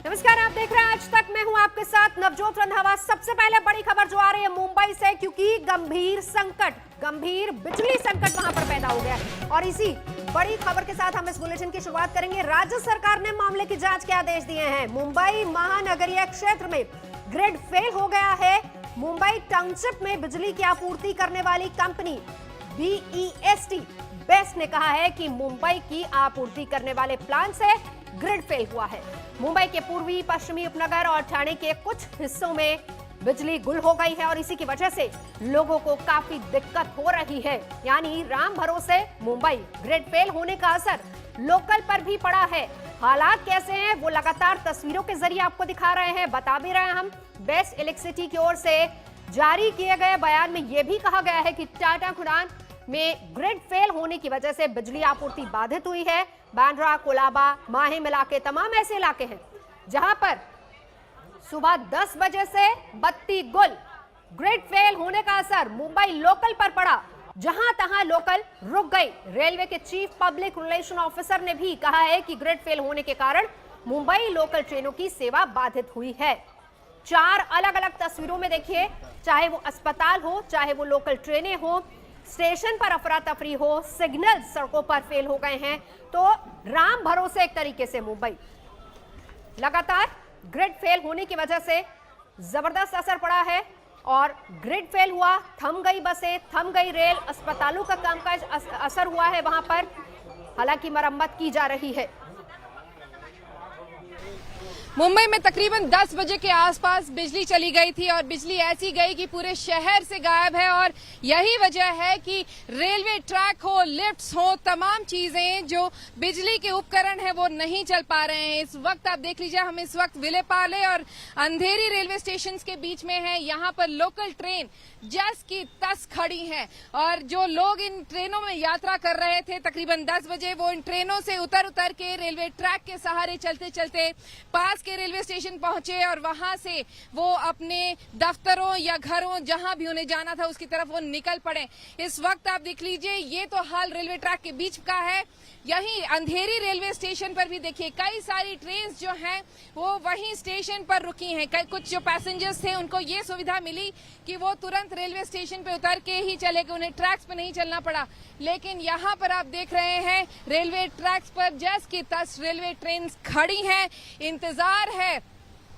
नमस्कार, आप देख रहे हैं आज तक। मैं हूं आपके साथ नवजोत रंधावा। सबसे पहले बड़ी खबर जो आ रही है मुंबई से, क्योंकि गंभीर बिजली संकट वहां पर पैदा हो गया और इसी बड़ी खबर के साथ हम इस बुलेटिन की शुरुआत करेंगे। राज्य सरकार ने मामले की जांच के आदेश दिए हैं। मुंबई महानगरीय क्षेत्र में ग्रिड फेल हो गया है। मुंबई टाउनशिप में बिजली की आपूर्ति करने वाली कंपनी बेस्ट ने कहा है कि मुंबई की आपूर्ति करने वाले प्लांट से ग्रिड फेल हुआ है। मुंबई के पूर्वी, पश्चिमी उपनगर और ठाणे के कुछ हिस्सों में बिजली गुल हो गई है और इसी की वजह से लोगों को काफी दिक्कत हो रही है। यानी राम भरोसे मुंबई, ग्रिड फेल होने का असर लोकल पर भी पड़ा है। हालात कैसे हैं वो लगातार तस्वीरों के जरिए आपको दिखा रहे हैं, बता भी रहे हैं हम। बेस्ट इलेक्ट्रिसिटी की ओर से जारी किए गए बयान में यह भी कहा गया है कि टाटा खुरान में ग्रिड फेल होने की वजह से बिजली आपूर्ति बाधित हुई है। बांद्रा, कोलाबा, माहिम इलाके तमाम ऐसे इलाके हैं जहां पर सुबह 10 बजे से बत्ती गुल। ग्रिड फेल होने का असर मुंबई लोकल पर पड़ा, जहां तहां लोकल रुक गई। रेलवे के चीफ पब्लिक रिलेशन ऑफिसर ने भी कहा है कि ग्रिड फेल होने के कारण मुंबई लोकल ट्रेनों की सेवा बाधित हुई है। 4 अलग अलग तस्वीरों में देखिए, चाहे वो अस्पताल हो, चाहे वो लोकल ट्रेनें हो, स्टेशन पर अफरा तफरी हो, सिग्नल सड़कों पर फेल हो गए हैं। तो राम भरोसे एक तरीके से मुंबई लगातार ग्रिड फेल होने की वजह से जबरदस्त असर पड़ा है और ग्रिड फेल हुआ, थम गई बसें, थम गई रेल, अस्पतालों का कामकाज असर हुआ है वहां पर। हालांकि मरम्मत की जा रही है। मुंबई में तकरीबन 10 बजे के आसपास बिजली चली गई थी और बिजली ऐसी गई कि पूरे शहर से गायब है। और यही वजह है कि रेलवे ट्रैक हो, लिफ्ट्स हो, तमाम चीजें जो बिजली के उपकरण है वो नहीं चल पा रहे हैं। इस वक्त आप देख लीजिए, हम इस वक्त विलेपाले और अंधेरी रेलवे स्टेशन के बीच में है। यहाँ पर लोकल ट्रेन जस की तस खड़ी है और जो लोग इन ट्रेनों में यात्रा कर रहे थे तकरीबन 10 बजे, वो इन ट्रेनों से उतर के रेलवे ट्रैक के सहारे चलते चलते पास के रेलवे स्टेशन पहुंचे और वहां से वो अपने दफ्तरों या घरों, जहां भी उन्हें जाना था उसकी तरफ वो निकल पड़े। इस वक्त आप देख लीजिए, ये तो हाल रेलवे ट्रैक के बीच का है। यहीं अंधेरी रेलवे स्टेशन पर भी देखिए, कई सारी ट्रेन जो हैं वो वहीं स्टेशन पर रुकी हैं। कुछ जो पैसेंजर्स थे उनको ये सुविधा मिली कि वो तुरंत रेलवे स्टेशन पे उतर के ही चले गए, उन्हें ट्रैक्स पे नहीं चलना पड़ा। लेकिन यहाँ पर आप देख रहे हैं रेलवे ट्रैक्स पर जस की तस रेलवे ट्रेन खड़ी हैं। इंतजार है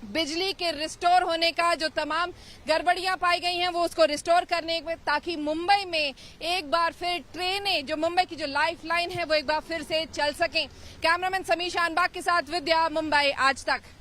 बिजली के रिस्टोर होने का। जो तमाम गड़बड़ियां पाई गई हैं वो उसको रिस्टोर करने में, ताकि मुंबई में एक बार फिर ट्रेनें, जो मुंबई की जो लाइफ लाइन है वो एक बार फिर से चल सकें। कैमरामैन समीर शानबाग के साथ विद्या, मुंबई आज तक।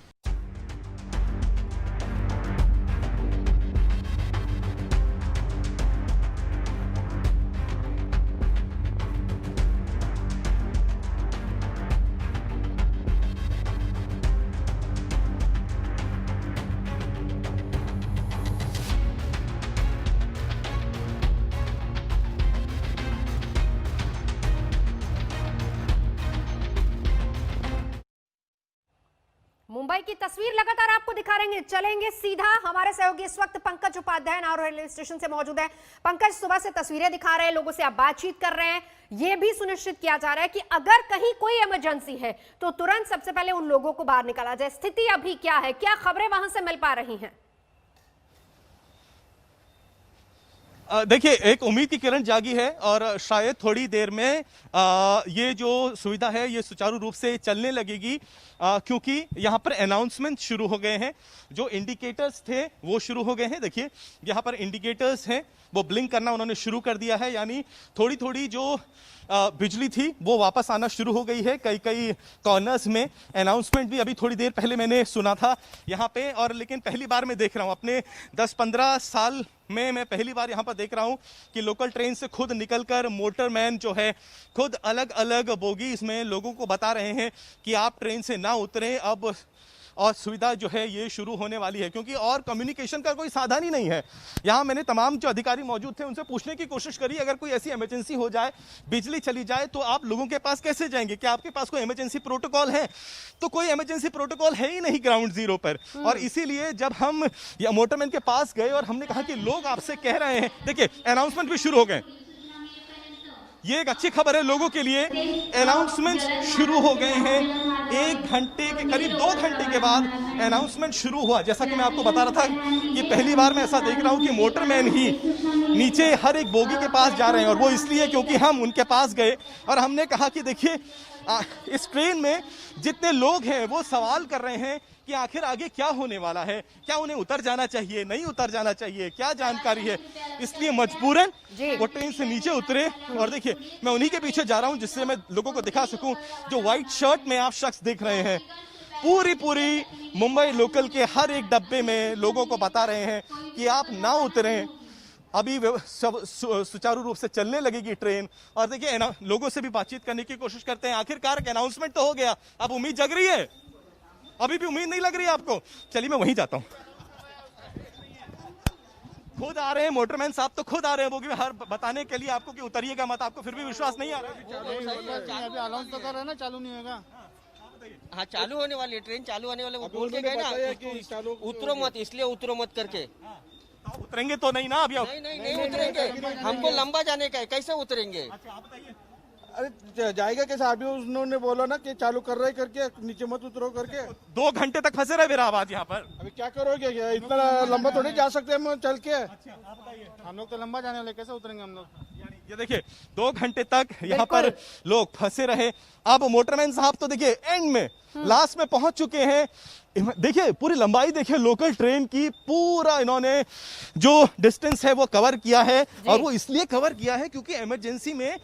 मुंबई की तस्वीर लगातार आपको दिखा रहेंगे। चलेंगे सीधा, हमारे सहयोगी इस वक्त पंकज उपाध्याय नाहर रेलवे स्टेशन से मौजूद है। पंकज, सुबह से तस्वीरें दिखा रहे हैं, लोगों से आप बातचीत कर रहे हैं। यह भी सुनिश्चित किया जा रहा है कि अगर कहीं कोई इमरजेंसी है तो तुरंत सबसे पहले उन लोगों को बाहर निकाला जाए। स्थिति अभी क्या है, क्या खबरें वहां से मिल पा रही हैं? देखिए, एक उम्मीद की किरण जागी है और शायद थोड़ी देर में ये जो सुविधा है ये सुचारू रूप से चलने लगेगी, क्योंकि यहाँ पर अनाउंसमेंट शुरू हो गए हैं। जो इंडिकेटर्स थे वो शुरू हो गए हैं। देखिए, यहाँ पर इंडिकेटर्स हैं, वो ब्लिंक करना उन्होंने शुरू कर दिया है। यानी थोड़ी थोड़ी जो बिजली थी वो वापस आना शुरू हो गई है। कई कई कॉर्नर्स में अनाउंसमेंट भी अभी थोड़ी देर पहले मैंने सुना था यहाँ पे। और लेकिन पहली बार मैं देख रहा हूँ, अपने 10-15 साल में मैं पहली बार यहाँ पर देख रहा हूँ कि लोकल ट्रेन से खुद निकलकर मोटरमैन जो है खुद अलग अलग बोगीज में लोगों को बता रहे हैं कि आप ट्रेन से ना उतरें अब, और सुविधा जो है ये शुरू होने वाली है। क्योंकि और कम्युनिकेशन का कोई साधन ही नहीं है। यहाँ मैंने तमाम जो अधिकारी मौजूद थे उनसे पूछने की कोशिश करी, अगर कोई ऐसी इमरजेंसी हो जाए, बिजली चली जाए, तो आप लोगों के पास कैसे जाएंगे? क्या आपके पास कोई इमरजेंसी प्रोटोकॉल है? तो कोई इमरजेंसी प्रोटोकॉल है ही नहीं ग्राउंड जीरो पर। और इसीलिए जब हम मोटरमैन के पास गए और हमने कहा कि लोग आपसे कह रहे हैं, देखिए अनाउंसमेंट भी शुरू हो गए। ये एक अच्छी खबर है लोगों के लिए। अनाउंसमेंट शुरू हो गए हैं, 1 घंटे के करीब 2 घंटे के बाद अनाउंसमेंट शुरू हुआ। जैसा कि मैं आपको बता रहा था कि पहली बार मैं ऐसा देख रहा हूं कि मोटरमैन ही नीचे हर एक बोगी के पास जा रहे हैं, और वो इसलिए क्योंकि हम उनके पास गए और हमने कहा कि देखिए इस ट्रेन में जितने लोग हैं वो सवाल कर रहे हैं कि आखिर आगे क्या होने वाला है, क्या उन्हें उतर जाना चाहिए, नहीं उतर जाना चाहिए, क्या जानकारी है। इसलिए मजबूरन वो ट्रेन से नीचे उतरे। और देखिए मैं उन्हीं के पीछे जा रहा हूं जिससे मैं लोगों को दिखा सकूं। जो व्हाइट शर्ट में आप शख्स देख रहे हैं, पूरी मुंबई लोकल के हर एक डब्बे में लोगों को बता रहे हैं कि आप ना उतरें, अभी सब सुचारू रूप से चलने लगेगी ट्रेन। और देखिए लोगों से भी बातचीत करने की कोशिश करते हैं। आखिरकार अनाउंसमेंट तो हो गया, अब उम्मीद जग रही है? अभी भी उम्मीद नहीं लग रही है आपको? चलिए मैं वहीं जाता हूं। खुद आ रहे हैं मोटरमैन साहब, तो खुद आ रहे हैं वो कि हर बताने के लिए आपको कि उतरिएगा मत, आपको फिर भी विश्वास नहीं आ रहा है। अभी अनाउंस तो कर रहे हैं ना, चालू नहीं होगा। हाँ चालू होने वाली है, ट्रेन चालू होने वाले, वो बोल के गए ना उतरो मत, इसलिए उतरो मत करके। उतरेंगे तो नहीं ना अभी? नहीं उतरेंगे, हमको लंबा जाने का है, कैसे उतरेंगे? अरे जाएगा कैसे? अभी उन्होंने बोला ना कि चालू कर रहे करके, नीचे मत उतरो करके। 2 घंटे तक फंसे रहे बिराबाद यहाँ पर। अभी क्या करोगे? क्या इतना लंबा थोड़ी जा सकते हैं हम चल के? हम लोग तो लंबा जाने वाले, कैसे उतरेंगे हम लोग? ये देखिए 2 घंटे तक यहाँ पर लोग फंसे रहे। अब मोटरमैन साहब तो देखिए एंड में लास्ट में पहुंच चुके हैं। देखिए पूरी लंबाई देखिए लोकल ट्रेन की, पूरा इन्होंने जो डिस्टेंस है वो कवर किया है। और वो इसलिए कवर किया है क्योंकि इमरजेंसी में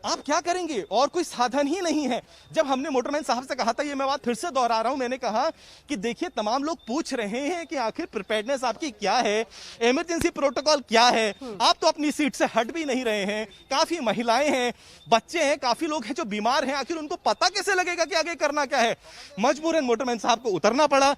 आप क्या करेंगे, और कोई साधन ही नहीं है। जब हमने मोटरमैन साहब से कहा था, ये मैं बात फिर से दोहरा रहा हूं, मैंने कहा कि देखिए तमाम लोग पूछ रहे हैं कि आखिर प्रिपेयर्डनेस आपकी क्या है, इमरजेंसी प्रोटोकॉल क्या है। आप तो अपनी सीट से हट भी नहीं रहे हैं, काफी महिलाएं हैं, बच्चे हैं, काफी लोग हैं जो बीमार हैं, आखिर उनको पता कैसे लगेगा कि आगे करना क्या है। मजबूरन मोटरमैन साहब को उतरना पड़ा।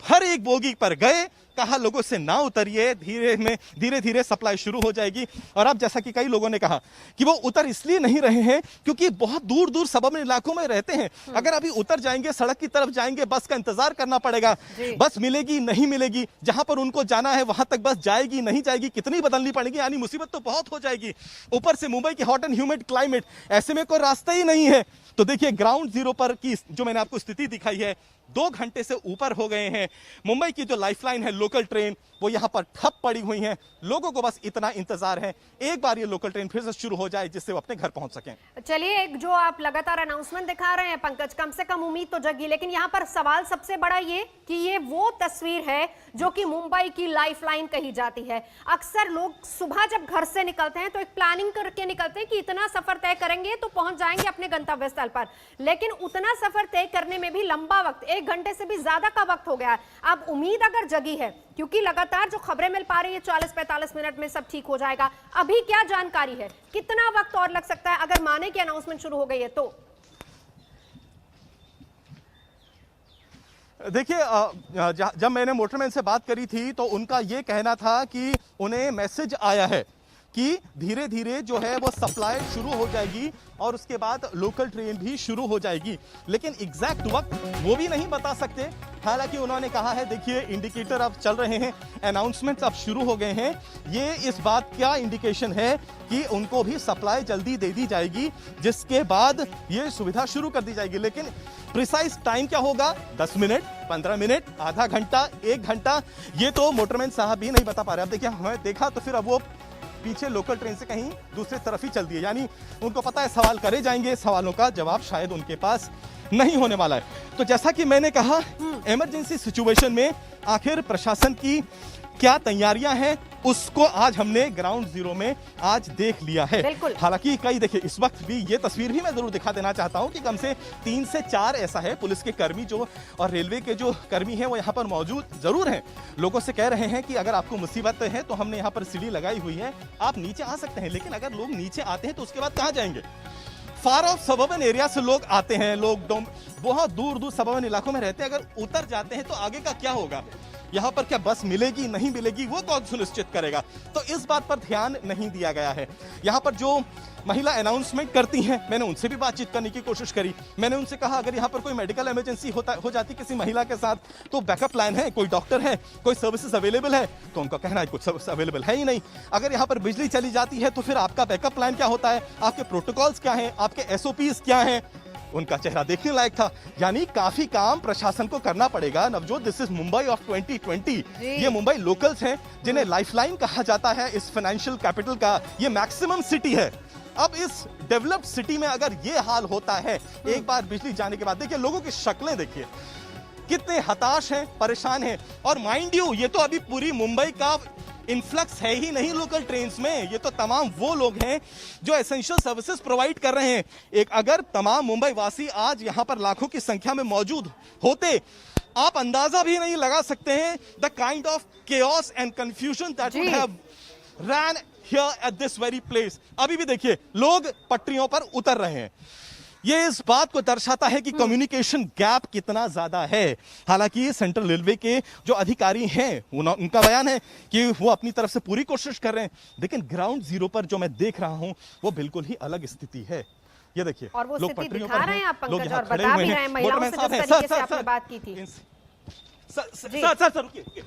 हर एक बोगी पर गए, कहा लोगों से ना उतरिए, धीरे धीरे सप्लाई शुरू हो जाएगी। और अब जैसा कि कई लोगों ने कहा कि वो उतर इसलिए नहीं रहे हैं क्योंकि बहुत दूर दूर सबम इलाकों में रहते हैं। अगर अभी उतर जाएंगे, सड़क की तरफ जाएंगे, बस का इंतजार करना पड़ेगा, बस मिलेगी नहीं मिलेगी, जहां पर उनको जाना है वहां तक बस जाएगी नहीं जाएगी, कितनी बदलनी पड़ेगी, यानी मुसीबत तो बहुत हो जाएगी। ऊपर से मुंबई की हॉट एंड ह्यूमिड क्लाइमेट, ऐसे में कोई रास्ता ही नहीं है। तो देखिए ग्राउंड जीरो पर की जो मैंने आपको स्थिति दिखाई है, 2 घंटे से ऊपर हो गए हैं। मुंबई की जो लाइफलाइन है लोकल ट्रेन, वो यहां पर ठप पड़ी हुई है। लोगों को बस इतना इंतजार है एक बार ये लोकल ट्रेन फिर से शुरू हो जाए जिससे वो अपने घर पहुंच सकें। चलिए, एक जो आप लगातार अनाउंसमेंट दिखा रहे हैं पंकज, कम से कम उम्मीद तो जगी, लेकिन यहाँ पर सवाल सबसे बड़ा ये कि ये वो तस्वीर है जो कि मुंबई की लाइफलाइन कही जाती है। अक्सर लोग सुबह जब घर से निकलते हैं तो एक प्लानिंग करके निकलते हैं कि इतना सफर तय करेंगे तो पहुंच जाएंगे अपने गंतव्य स्थल पर, लेकिन उतना सफर तय करने में भी लंबा वक्त, 1 घंटे से भी ज्यादा का वक्त हो गया है। अब उम्मीद अगर जगी है, क्योंकि लगातार जो खबरें मिल पा रही है 40-45 मिनट में सब ठीक हो जाएगा, अभी क्या जानकारी है, कितना वक्त और लग सकता है अगर माने कि अनाउंसमेंट शुरू हो गई है तो? देखिए जब मैंने मोटरमैन से बात करी थी तो उनका यह कहना था कि उन्हें मैसेज आया है कि धीरे धीरे जो है वो सप्लाई शुरू हो जाएगी और उसके बाद लोकल ट्रेन भी शुरू हो जाएगी, लेकिन एग्जैक्ट वक्त वो भी नहीं बता सकते। हालांकि उन्होंने कहा है देखिए इंडिकेटर अब चल रहे हैं, अनाउंसमेंट्स अब शुरू हो गए हैं, ये इस बात का इंडिकेशन है कि उनको भी सप्लाई जल्दी दे दी जाएगी, जिसके बाद ये सुविधा शुरू कर दी जाएगी। लेकिन प्रिसाइज टाइम क्या होगा, 10 मिनट, 15 मिनट, आधा घंटा, 1 घंटा, ये तो मोटरमैन साहब भी नहीं बता पा रहे। अब देखिए हमें देखा तो फिर अब वो पीछे लोकल ट्रेन से कहीं दूसरी तरफ ही चल दिए, यानी उनको पता है सवाल करे जाएंगे, सवालों का जवाब शायद उनके पास नहीं होने वाला है। तो जैसा कि मैंने कहा, इमरजेंसी सिचुएशन में आखिर प्रशासन की क्या तैयारियां हैं उसको आज हमने ग्राउंड जीरो में आज देख लिया है। हालांकि कई देखिए इस वक्त भी ये तस्वीर भी मैं जरूर दिखा देना चाहता हूं कि कम से 3 से 4 ऐसा है पुलिस के कर्मी जो और रेलवे के जो कर्मी हैं वो यहाँ पर मौजूद जरूर हैं। लोगों से कह रहे हैं कि अगर आपको मुसीबत है तो हमने यहाँ पर सीढ़ी लगाई हुई है, आप नीचे आ सकते हैं। लेकिन अगर लोग नीचे आते हैं तो उसके बाद कहाँ जाएंगे? फार ऑफ सबर्बन एरिया से लोग आते हैं, लोग बहुत दूर दूर सबर्बन इलाकों में रहते हैं, अगर उतर जाते हैं तो आगे का क्या होगा? यहाँ पर क्या बस मिलेगी नहीं मिलेगी, वो कौन सुनिश्चित करेगा? तो इस बात पर ध्यान नहीं दिया गया है। यहाँ पर जो महिला अनाउंसमेंट करती हैं, मैंने उनसे भी बातचीत करने की कोशिश करी। मैंने उनसे कहा अगर यहाँ पर कोई मेडिकल इमरजेंसी हो जाती किसी महिला के साथ तो बैकअप प्लान है, कोई डॉक्टर है, कोई सर्विसेज अवेलेबल है? तो उनका कहना है कुछ सर्विस अवेलेबल है ही नहीं। अगर यहाँ पर बिजली चली जाती है तो फिर आपका बैकअप प्लान क्या होता है, आपके प्रोटोकॉल्स क्या हैं, आपके SOPs क्या हैं? उनका चेहरा देखने लायक था। यानी काफी काम प्रशासन को करना पड़ेगा। Navjot, this is Mumbai of 2020। ये मुंबई लोकल्स हैं जिन्हें लाइफलाइन कहा जाता है इस फाइनेंशियल कैपिटल का। ये मैक्सिमम सिटी है। अब इस डेवलप्ड सिटी में अगर ये हाल होता है एक बार बिजली जाने के बाद, देखिए लोगों की शक्लें देखिए, कितने हताश हैं, परेशान हैं। और माइंड यू, ये तो अभी पूरी मुंबई का इन्फ्लक्स है ही नहीं लोकल ट्रेन्स में, ये तो तमाम वो लोग हैं जो एसेंशियल सर्विसेज प्रोवाइड कर रहे हैं। एक अगर तमाम मुंबई वासी आज यहां पर लाखों की संख्या में मौजूद होते, आप अंदाजा भी नहीं लगा सकते हैं the kind of chaos and confusion that would have ran here at this very place. अभी भी देखिए लोग पटरियों पर उतर रहे हैं। ये इस बात को दर्शाता है कि कम्युनिकेशन गैप कितना ज्यादा है। हालांकि सेंट्रल रेलवे के जो अधिकारी हैं उनका बयान है कि वो अपनी तरफ से पूरी कोशिश कर रहे हैं, लेकिन ग्राउंड जीरो पर जो मैं देख रहा हूं वो बिल्कुल ही अलग स्थिति है। ये देखिए और वो लोग स्थिति पटरियों दिखा पर रहे हैं आप हैं, लोग पंकज, यहाँ और खड़े बता हुए भी रहे हैं। हैं महिलाओं से जिस तरीके से आपने बात की थी। सर रुकिए,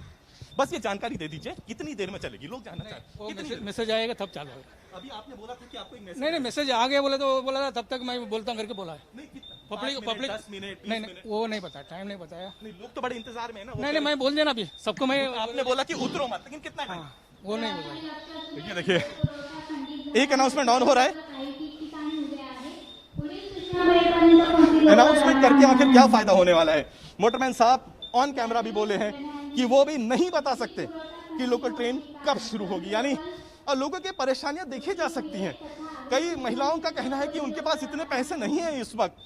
बस ये जानकारी दे दीजिए कितनी देर में चलेगी, लोग जानना चाहते हैं। मैसेज आएगा तब चालू होगा। अभी आपने बोला था कि आपको एक मैसेज नहीं मैसेज आ गया बोले तो बोला था, तब तक मैं बोलता हूँ करके बोला है। नहीं, कितना? पब्लिक 10 मिनट, 20 नहीं मिनट? वो नहीं बताया, टाइम नहीं बताया। नहीं, लोग तो बड़े इंतजार में है ना। नहीं मैं बोल देना अभी सबको। मैं आपने बोला कि उतरो मत, लेकिन कितना टाइम? वो नहीं बोला। ये देखिए एक अनाउंसमेंट ऑन हो रहा है। अनाउंसमेंट करके आखिर क्या फायदा होने वाला है? मोटरमैन साहब ऑन कैमरा भी बोले हैं कि वो भी नहीं बता सकते कि लोकल ट्रेन कब शुरू होगी। यानी और लोगों की परेशानियां देखी जा सकती हैं। कई महिलाओं का कहना है कि उनके पास इतने पैसे नहीं हैं इस वक्त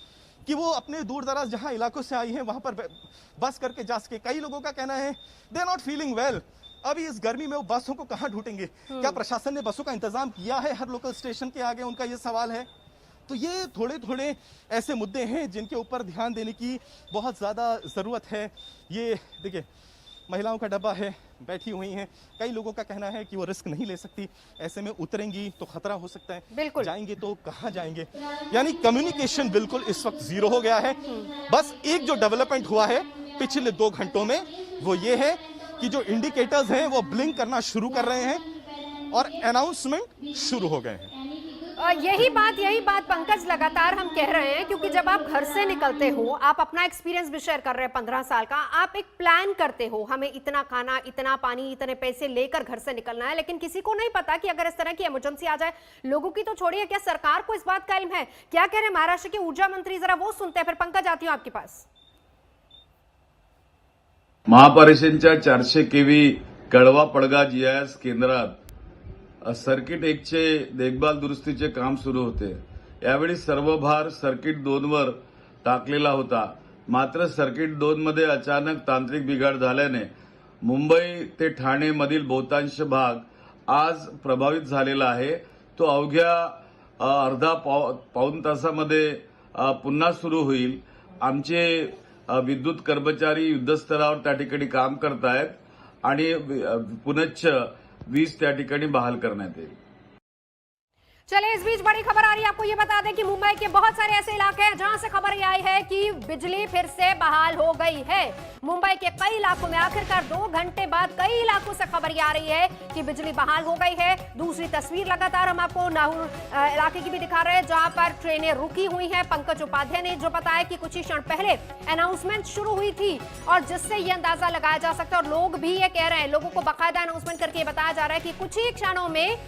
कि वो अपने दूर दराज जहां इलाकों से आई हैं वहां पर बस करके जा सके। कई लोगों का कहना है they are not feeling well. अभी इस गर्मी में वो बसों को कहां ढूंढेंगे? क्या प्रशासन ने बसों का इंतजाम किया है हर लोकल स्टेशन के आगे? उनका ये सवाल है। तो ये थोड़े थोड़े ऐसे मुद्दे हैं जिनके ऊपर ध्यान देने की बहुत ज़्यादा ज़रूरत है। ये देखिए महिलाओं का डब्बा है, बैठी हुई हैं। कई लोगों का कहना है कि वो रिस्क नहीं ले सकती, ऐसे में उतरेंगी तो खतरा हो सकता है, बिल्कुल जाएंगे तो कहाँ जाएंगे। यानी कम्युनिकेशन बिल्कुल इस वक्त जीरो हो गया है। बस एक जो डेवलपमेंट हुआ है पिछले 2 घंटों में वो ये है कि जो इंडिकेटर्स हैं वो ब्लिंक करना शुरू कर रहे हैं और अनाउंसमेंट शुरू हो गए हैं। यही बात पंकज लगातार हम कह रहे हैं, क्योंकि जब आप घर से निकलते हो, आप अपना एक्सपीरियंस भी शेयर कर रहे हैं 15 साल का, आप एक प्लान करते हो, हमें इतना खाना, इतना पानी, इतने पैसे लेकर घर से निकलना है, लेकिन किसी को नहीं पता कि अगर इस तरह की इमरजेंसी आ जाए, लोगों की तो छोड़िए, क्या सरकार को इस बात का इल्म है? क्या कह रहे हैं महाराष्ट्र के ऊर्जा मंत्री, जरा वो सुनते हैं, फिर पंकज आती हूँ आपके पास। महापारेषणच्या 400 केव्ही कळवा पडगा जीआयएस केंद्रात सर्किट 1चे देखभाल दुरुस्तीचे काम सुरू होते। यावेळी सर्व भार सर्किट 2 वर टाकलेला होता, मात्र सर्किट 2 मध्ये अचानक तांत्रिक बिघाड झाल्याने मुंबई ते ठाणे मधील बहुतांश भाग आज प्रभावित झालेला आहे। तो अवघ्या अर्धा पाऊण तासामध्ये पुन्हा सुरू होईल। आमचे विद्युत कर्मचारी युद्धस्तरावर त्या ठिकाणी काम करतायत आणि पुनश्च वीज त्या ठिकाणी बहाल करण्यात येईल। चलिए, इस बीच बड़ी खबर आ रही है, आपको ये बता दें कि मुंबई के बहुत सारे ऐसे इलाके हैं जहां से खबर ये आई है कि बिजली फिर से बहाल हो गई है। मुंबई के कई इलाकों में आखिरकार 2 घंटे बाद कई इलाकों से खबर ये आ रही है कि बिजली बहाल हो गई है। दूसरी तस्वीर लगातार हम आपको नाहूर इलाके की भी दिखा रहे हैं, जहां पर ट्रेनें रुकी हुई हैं। पंकज उपाध्याय ने जो बताया कि कुछ ही क्षण पहले अनाउंसमेंट शुरू हुई थी, और जिससे ये अंदाजा लगाया जा सकता है, और लोग भी ये कह रहे हैं, लोगों को बाकायदा अनाउंसमेंट करके बताया जा रहा है कि कुछ ही क्षणों में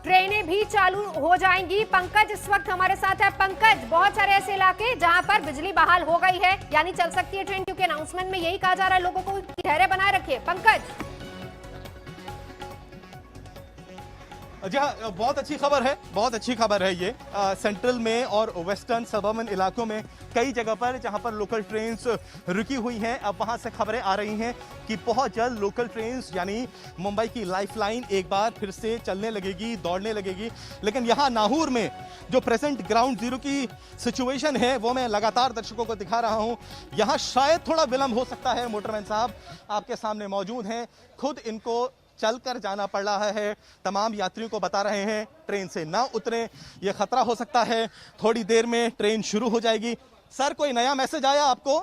ट्रेनें भी चालू हो जाएंगी। पंकज इस वक्त हमारे साथ है। पंकज, बहुत सारे ऐसे इलाके जहां पर बिजली बहाल हो गई है, यानी चल सकती है ट्रेन, क्योंकि अनाउंसमेंट में यही कहा जा रहा है लोगों को कि धैर्य बनाए रखिए। पंकज, जी हाँ, बहुत अच्छी खबर है, बहुत अच्छी खबर है ये। सेंट्रल में और वेस्टर्न सबर्बन इलाकों में कई जगह पर जहां पर लोकल ट्रेन्स रुकी हुई हैं, अब वहां से खबरें आ रही हैं कि बहुत जल्द लोकल ट्रेन्स यानी मुंबई की लाइफलाइन एक बार फिर से चलने लगेगी, दौड़ने लगेगी। लेकिन यहाँ नाहूर में जो प्रेजेंट ग्राउंड जीरो की सिचुएशन है वो मैं लगातार दर्शकों को दिखा रहा हूँ। यहाँ शायद थोड़ा विलंब हो सकता है। मोटरमैन साहब आपके सामने मौजूद हैं, खुद इनको चलकर जाना पड़ रहा है। तमाम यात्रियों को बता रहे हैं ट्रेन से ना उतरें, यह खतरा हो सकता है, थोड़ी देर में ट्रेन शुरू हो जाएगी। सर कोई नया मैसेज आया आपको?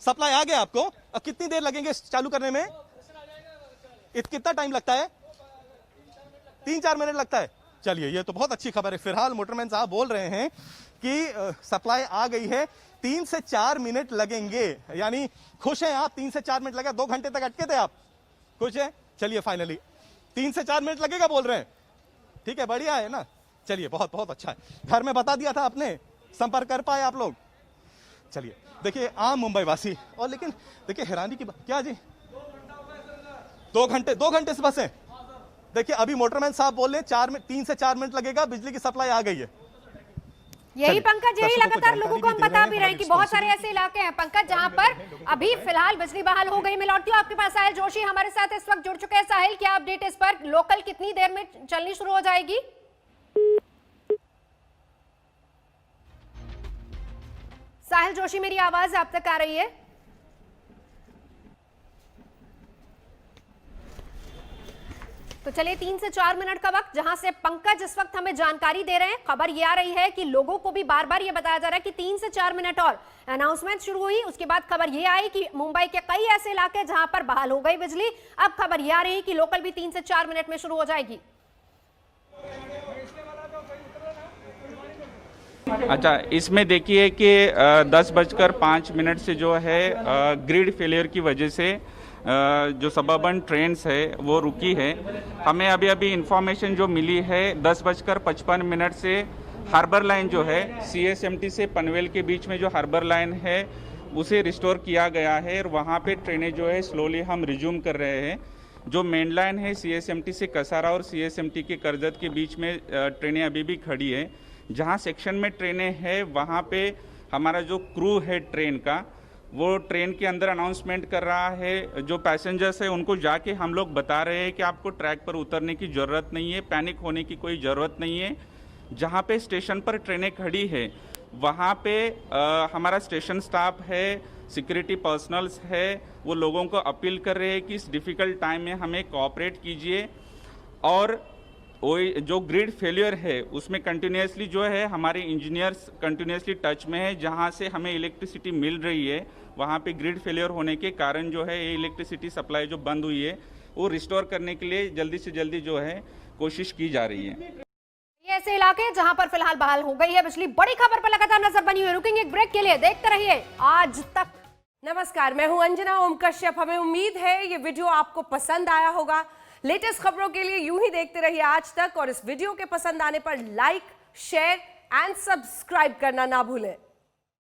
सप्लाई आ गया आपको? अब कितनी देर लगेंगे चालू करने में? कितना टाइम लगता है? 3-4 मिनट लगता है। चलिए, ये तो बहुत अच्छी खबर है। फिलहाल मोटरमैन साहब बोल रहे हैं कि सप्लाई आ गई है, 3 से 4 मिनट लगेंगे। यानी खुश हैं आप? 3 से 4 मिनट लगा, 2 घंटे तक अटके थे आप, खुश है? चलिए, फाइनली 3 से 4 मिनट लगेगा बोल रहे हैं। ठीक है, बढ़िया है ना। चलिए, बहुत बहुत अच्छा है। घर में बता दिया था आपने, संपर्क कर पाए आप लोग? चलिए, देखिए आम मुंबई वासी, और लेकिन देखिए हैरानी की बात क्या जी, 2 घंटे से बस है। देखिए अभी मोटरमैन साहब बोल रहे हैं 3 से 4 मिनट लगेगा, बिजली की सप्लाई आ गई है। यही पंकज, यही लगातार लोगों को हम बता भी रहे हैं कि बहुत सारे ऐसे इलाके हैं पंकज जहां पर अभी फिलहाल बिजली बहाल हो गई। मैं लौटती हूँ आपके पास। साहिल जोशी हमारे साथ इस वक्त जुड़ चुके हैं। साहिल, क्या अपडेट इस पर? लोकल कितनी देर में चलनी शुरू हो जाएगी? साहिल जोशी, मेरी आवाज आप तक आ रही है? तो चलिए, 3 से 4 मिनट का वक्त, जहां से पंकज इस वक्त हमें जानकारी दे रहे हैं। खबर ये आ रही है कि लोगों को भी बार बार ये बताया जा रहा है कि 3 से 4 मिनट और अनाउंसमेंट शुरू हुई। उसके बाद खबर ये आई कि मुंबई के कई ऐसे इलाके जहां पर बहाल हो गई बिजली। अब खबर ये आ रही है कि लोकल भी 3 से 4 मिनट में शुरू हो जाएगी। अच्छा, इसमें देखिए कि 10:05 से जो है ग्रिड फेलियर की वजह से जो सबर्बन ट्रेन्स है वो रुकी है। हमें अभी अभी इंफॉर्मेशन जो मिली है 10:55 से हार्बर लाइन जो है CSMT से पनवेल के बीच में जो हार्बर लाइन है उसे रिस्टोर किया गया है, और वहाँ पे ट्रेनें जो है स्लोली हम रिज्यूम कर रहे हैं। जो मेन लाइन है CSMT से कसारा और CSMT के करजत के बीच में ट्रेनें अभी भी खड़ी है। जहाँ सेक्शन में ट्रेनें हैं वहाँ पे हमारा जो क्रू है ट्रेन का, वो ट्रेन के अंदर अनाउंसमेंट कर रहा है। जो पैसेंजर्स है उनको जाके हम लोग बता रहे हैं कि आपको ट्रैक पर उतरने की ज़रूरत नहीं है, पैनिक होने की कोई ज़रूरत नहीं है। जहाँ पे स्टेशन पर ट्रेनें खड़ी है वहाँ पे हमारा स्टेशन स्टाफ है, सिक्योरिटी पर्सनल्स है, वो लोगों को अपील कर रहे हैं कि इस डिफ़िकल्ट टाइम में हमें कोऑपरेट कीजिए। और वो जो ग्रिड फेलियर है उसमें कंटिन्यूसली जो है हमारे इंजीनियर्स कंटिन्यूसली टच में है। जहाँ से हमें इलेक्ट्रिसिटी मिल रही है वहाँ पे ग्रिड फेलियर होने के कारण जो है ये इलेक्ट्रिसिटी सप्लाई जो बंद हुई है वो रिस्टोर करने के लिए जल्दी से जल्दी जो है कोशिश की जा रही है। ये ऐसे इलाके जहां पर फिलहाल बहाल हो गई है बिजली। बड़ी खबर पर लगातार नजर बनी हुई है। रुकेंगे एक ब्रेक के लिए, देखते रहिए आज तक। नमस्कार, मैं हूं अंजना ओम कश्यप। हमें उम्मीद है ये वीडियो आपको पसंद आया होगा। लेटेस्ट खबरों के लिए यूं ही देखते रहिए आज तक, और इस वीडियो के पसंद आने पर लाइक, शेयर एंड सब्सक्राइब करना ना भूलें।